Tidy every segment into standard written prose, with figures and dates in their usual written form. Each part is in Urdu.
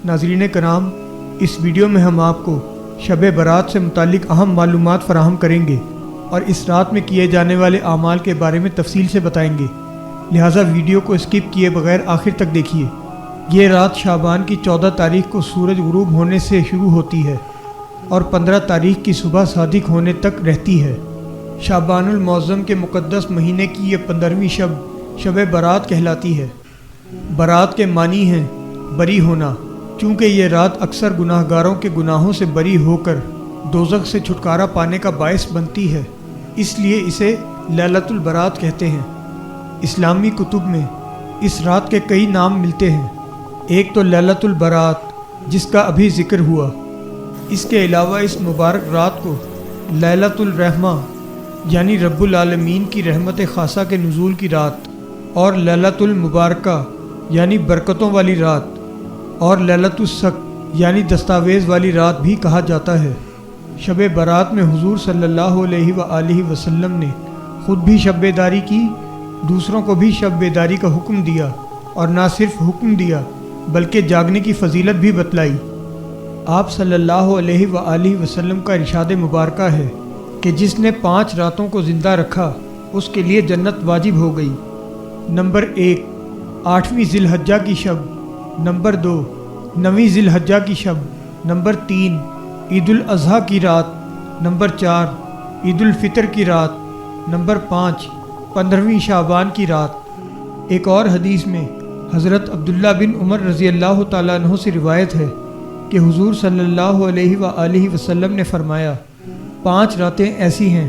ناظرین کرام، اس ویڈیو میں ہم آپ کو شب برات سے متعلق اہم معلومات فراہم کریں گے اور اس رات میں کیے جانے والے اعمال کے بارے میں تفصیل سے بتائیں گے، لہٰذا ویڈیو کو اسکپ کیے بغیر آخر تک دیکھیے۔ یہ رات شعبان کی 14 تاریخ کو سورج غروب ہونے سے شروع ہوتی ہے اور 15 تاریخ کی صبح صادق ہونے تک رہتی ہے۔ شعبان المعظم کے مقدس مہینے کی یہ 15ویں شب برات کہلاتی ہے۔ برات کے معنی ہیں بری ہونا۔ چونکہ یہ رات اکثر گناہ گاروں کے گناہوں سے بری ہو کر دوزخ سے چھٹکارا پانے کا باعث بنتی ہے، اس لیے اسے لیلۃ البرات کہتے ہیں۔ اسلامی کتب میں اس رات کے کئی نام ملتے ہیں۔ ایک تو لیلۃ البرات، جس کا ابھی ذکر ہوا۔ اس کے علاوہ اس مبارک رات کو لیلۃ الرحمہ یعنی رب العالمین کی رحمت خاصہ کے نزول کی رات، اور لیلۃ المبارکہ یعنی برکتوں والی رات، اور لیلۃ الصق یعنی دستاویز والی رات بھی کہا جاتا ہے۔ شب برات میں حضور صلی اللہ علیہ وآلہ وسلم نے خود بھی شب بیداری کی، دوسروں کو بھی شب بیداری کا حکم دیا، اور نہ صرف حکم دیا بلکہ جاگنے کی فضیلت بھی بتلائی۔ آپ صلی اللہ علیہ وآلہ وسلم کا ارشاد مبارکہ ہے کہ جس نے 5 راتوں کو زندہ رکھا اس کے لیے جنت واجب ہو گئی۔ نمبر 1، 8ویں ذی الحجہ کی شب۔ نمبر 2، 9ویں ذی الحجہ کی شب۔ نمبر 3، عید الاضحیٰ کی رات۔ نمبر 4، عید الفطر کی رات۔ نمبر 5، 15ویں شعبان کی رات۔ ایک اور حدیث میں حضرت عبداللہ بن عمر رضی اللہ تعالیٰ عنہ سے روایت ہے کہ حضور صلی اللہ علیہ وآلہ وسلم نے فرمایا، 5 راتیں ایسی ہیں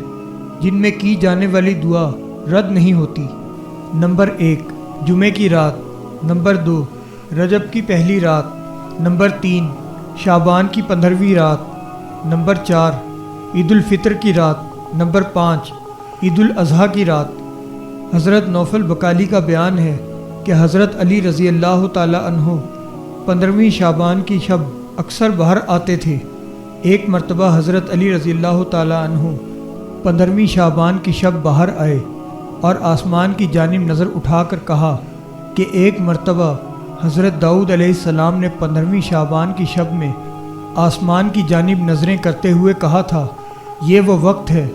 جن میں کی جانے والی دعا رد نہیں ہوتی۔ نمبر 1، جمعے کی رات۔ نمبر 2، رجب کی پہلی رات۔ نمبر 3، شعبان کی 15ویں رات۔ نمبر 4، عید الفطر کی رات۔ نمبر 5، عید الاضحیٰ کی رات۔ حضرت نوفل بقالی کا بیان ہے کہ حضرت علی رضی اللہ تعالی عنہ 15ویں شعبان کی شب اکثر باہر آتے تھے۔ ایک مرتبہ حضرت علی رضی اللہ تعالی عنہ 15ویں شعبان کی شب باہر آئے اور آسمان کی جانب نظر اٹھا کر کہا کہ ایک مرتبہ حضرت داؤد علیہ السلام نے 15ویں شعبان کی شب میں آسمان کی جانب نظریں کرتے ہوئے کہا تھا، یہ وہ وقت ہے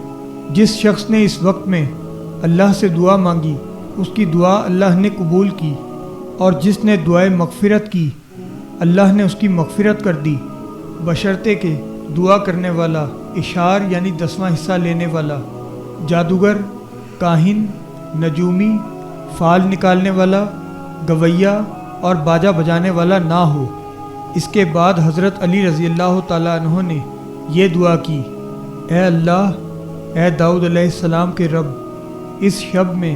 جس شخص نے اس وقت میں اللہ سے دعا مانگی اس کی دعا اللہ نے قبول کی، اور جس نے دعائے مغفرت کی اللہ نے اس کی مغفرت کر دی، بشرطے کہ دعا کرنے والا، اشعار یعنی 10واں حصہ لینے والا، جادوگر، کاہن، نجومی، فال نکالنے والا، گویہ اور باجا بجانے والا نہ ہو۔ اس کے بعد حضرت علی رضی اللہ تعالیٰ عنہ نے یہ دعا کی، اے اللہ، اے داؤد علیہ السلام کے رب، اس شب میں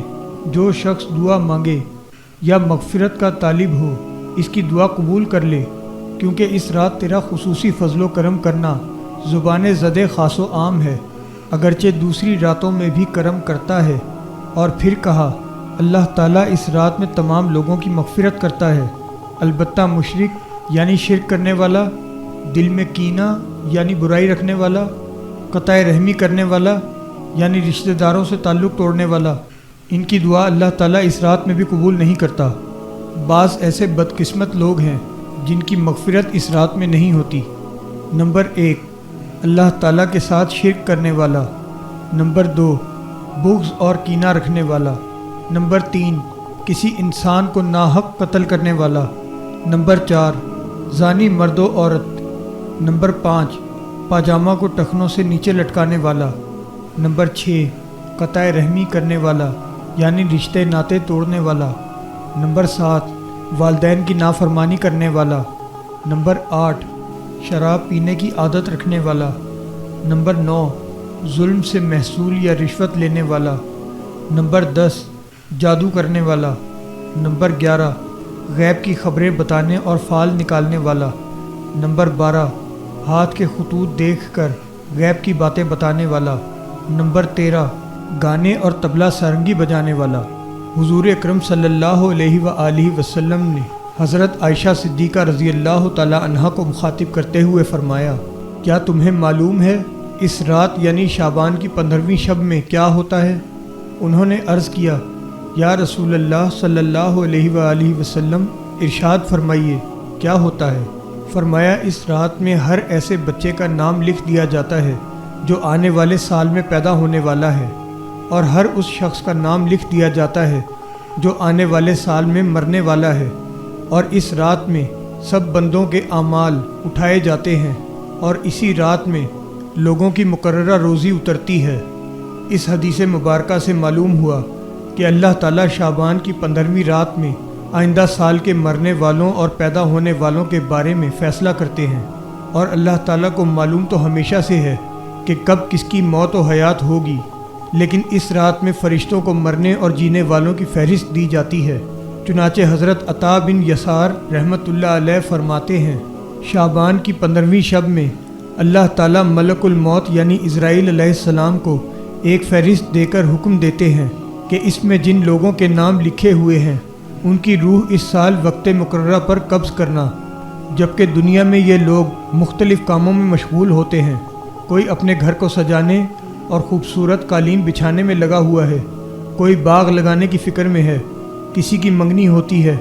جو شخص دعا مانگے یا مغفرت کا طالب ہو اس کی دعا قبول کر لے، کیونکہ اس رات تیرا خصوصی فضل و کرم کرنا زبان زد خاص و عام ہے، اگرچہ دوسری راتوں میں بھی کرم کرتا ہے۔ اور پھر کہا، اللہ تعالیٰ اس رات میں تمام لوگوں کی مغفرت کرتا ہے، البتہ مشرک یعنی شرک کرنے والا، دل میں کینہ یعنی برائی رکھنے والا، قطع رحمی کرنے والا یعنی رشتہ داروں سے تعلق توڑنے والا، ان کی دعا اللہ تعالیٰ اس رات میں بھی قبول نہیں کرتا۔ بعض ایسے بدقسمت لوگ ہیں جن کی مغفرت اس رات میں نہیں ہوتی۔ نمبر 1، اللہ تعالیٰ کے ساتھ شرک کرنے والا۔ نمبر 2، بغض اور کینہ رکھنے والا۔ نمبر 3، کسی انسان کو ناحق قتل کرنے والا۔ نمبر 4، زانی مرد و عورت۔ نمبر 5، پاجامہ کو ٹخنوں سے نیچے لٹکانے والا۔ نمبر 6، قطع رحمی کرنے والا یعنی رشتے ناطے توڑنے والا۔ نمبر 7، والدین کی نافرمانی کرنے والا۔ نمبر 8، شراب پینے کی عادت رکھنے والا۔ نمبر 9، ظلم سے محصول یا رشوت لینے والا۔ نمبر 10، جادو کرنے والا۔ نمبر 11، غیب کی خبریں بتانے اور فال نکالنے والا۔ نمبر 12، ہاتھ کے خطوط دیکھ کر غیب کی باتیں بتانے والا۔ نمبر 13، گانے اور طبلہ سارنگی بجانے والا۔ حضور اکرم صلی اللہ علیہ وآلہ وسلم نے حضرت عائشہ صدیقہ رضی اللہ تعالی عنہا کو مخاطب کرتے ہوئے فرمایا، کیا تمہیں معلوم ہے اس رات یعنی شعبان کی 15ویں شب میں کیا ہوتا ہے؟ انہوں نے عرض کیا، یا رسول اللہ صلی اللہ علیہ وآلہ وسلم، ارشاد فرمائیے کیا ہوتا ہے؟ فرمایا اس رات میں ہر ایسے بچے کا نام لکھ دیا جاتا ہے جو آنے والے سال میں پیدا ہونے والا ہے، اور ہر اس شخص کا نام لکھ دیا جاتا ہے جو آنے والے سال میں مرنے والا ہے، اور اس رات میں سب بندوں کے اعمال اٹھائے جاتے ہیں، اور اسی رات میں لوگوں کی مقررہ روزی اترتی ہے۔ اس حدیث مبارکہ سے معلوم ہوا کہ اللہ تعالیٰ شعبان کی 15ویں رات میں آئندہ سال کے مرنے والوں اور پیدا ہونے والوں کے بارے میں فیصلہ کرتے ہیں، اور اللہ تعالیٰ کو معلوم تو ہمیشہ سے ہے کہ کب کس کی موت و حیات ہوگی، لیکن اس رات میں فرشتوں کو مرنے اور جینے والوں کی فہرست دی جاتی ہے۔ چنانچہ حضرت عطا بن یسار رحمۃ اللہ علیہ فرماتے ہیں، شعبان کی 15ویں شب میں اللہ تعالیٰ ملک الموت یعنی عزرائیل علیہ السلام کو ایک فہرست دے کر حکم دیتے ہیں کہ اس میں جن لوگوں کے نام لکھے ہوئے ہیں ان کی روح اس سال وقت مقررہ پر قبض کرنا، جبکہ دنیا میں یہ لوگ مختلف کاموں میں مشغول ہوتے ہیں۔ کوئی اپنے گھر کو سجانے اور خوبصورت قالین بچھانے میں لگا ہوا ہے، کوئی باغ لگانے کی فکر میں ہے، کسی کی منگنی ہوتی ہے،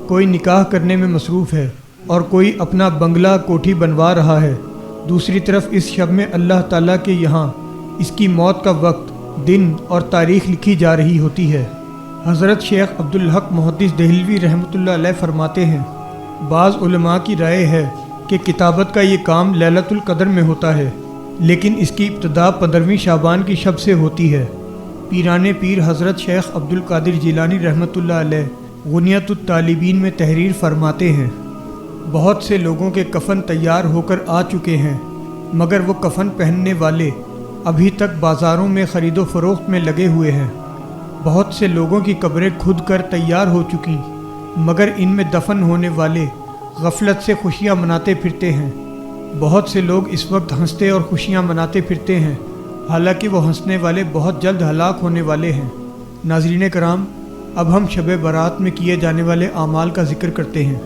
کوئی نکاح کرنے میں مصروف ہے، اور کوئی اپنا بنگلہ کوٹھی بنوا رہا ہے۔ دوسری طرف اس شب میں اللہ تعالیٰ کے یہاں اس کی موت کا وقت، دن اور تاریخ لکھی جا رہی ہوتی ہے۔ حضرت شیخ عبدالحق محدث دہلوی رحمۃ اللہ علیہ فرماتے ہیں، بعض علماء کی رائے ہے کہ کتابت کا یہ کام لیلۃ القدر میں ہوتا ہے، لیکن اس کی ابتدا 15ویں شعبان کی شب سے ہوتی ہے۔ پیران پیر حضرت شیخ عبدالقادر جیلانی رحمۃ اللہ علیہ غنیت الطالبین میں تحریر فرماتے ہیں، بہت سے لوگوں کے کفن تیار ہو کر آ چکے ہیں، مگر وہ کفن پہننے والے ابھی تک بازاروں میں خرید و فروخت میں لگے ہوئے ہیں۔ بہت سے لوگوں کی قبریں کھود کر تیار ہو چکی، مگر ان میں دفن ہونے والے غفلت سے خوشیاں مناتے پھرتے ہیں۔ بہت سے لوگ اس وقت ہنستے اور خوشیاں مناتے پھرتے ہیں، حالانکہ وہ ہنسنے والے بہت جلد ہلاک ہونے والے ہیں۔ ناظرین کرام، اب ہم شب برات میں کیے جانے والے اعمال کا ذکر کرتے ہیں۔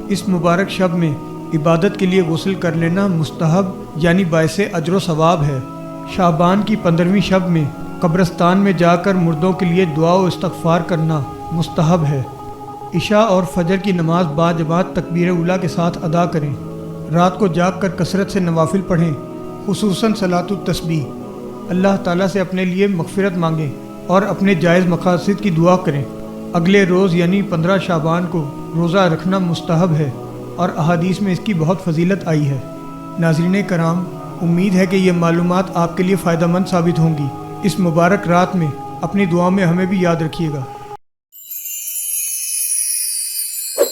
اس مبارک شب میں عبادت کے لیے غسل کر لینا مستحب یعنی باعث اجر و ثواب ہے۔ شعبان کی 15ویں شب میں قبرستان میں جا کر مردوں کے لیے دعا و استغفار کرنا مستحب ہے۔ عشاء اور فجر کی نماز باجماعت تکبیر اولیٰ کے ساتھ ادا کریں۔ رات کو جاگ کر کثرت سے نوافل پڑھیں، خصوصاً صلاۃ التسبیح۔ اللہ تعالیٰ سے اپنے لیے مغفرت مانگیں اور اپنے جائز مقاصد کی دعا کریں۔ اگلے روز یعنی 15 شعبان کو روزہ رکھنا مستحب ہے، اور احادیث میں اس کی بہت فضیلت آئی ہے۔ ناظرین کرام، امید ہے کہ یہ معلومات آپ کے لیے فائدہ مند ثابت ہوں گی۔ اس مبارک رات میں اپنی دعا میں ہمیں بھی یاد رکھیے گا۔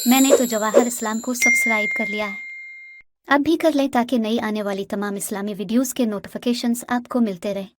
میں نے تو جواہر اسلام کو سبسکرائب کر لیا ہے، اب بھی کر لیں تاکہ نئی آنے والی تمام اسلامی ویڈیوز کے نوٹیفیکیشنز آپ کو ملتے رہیں۔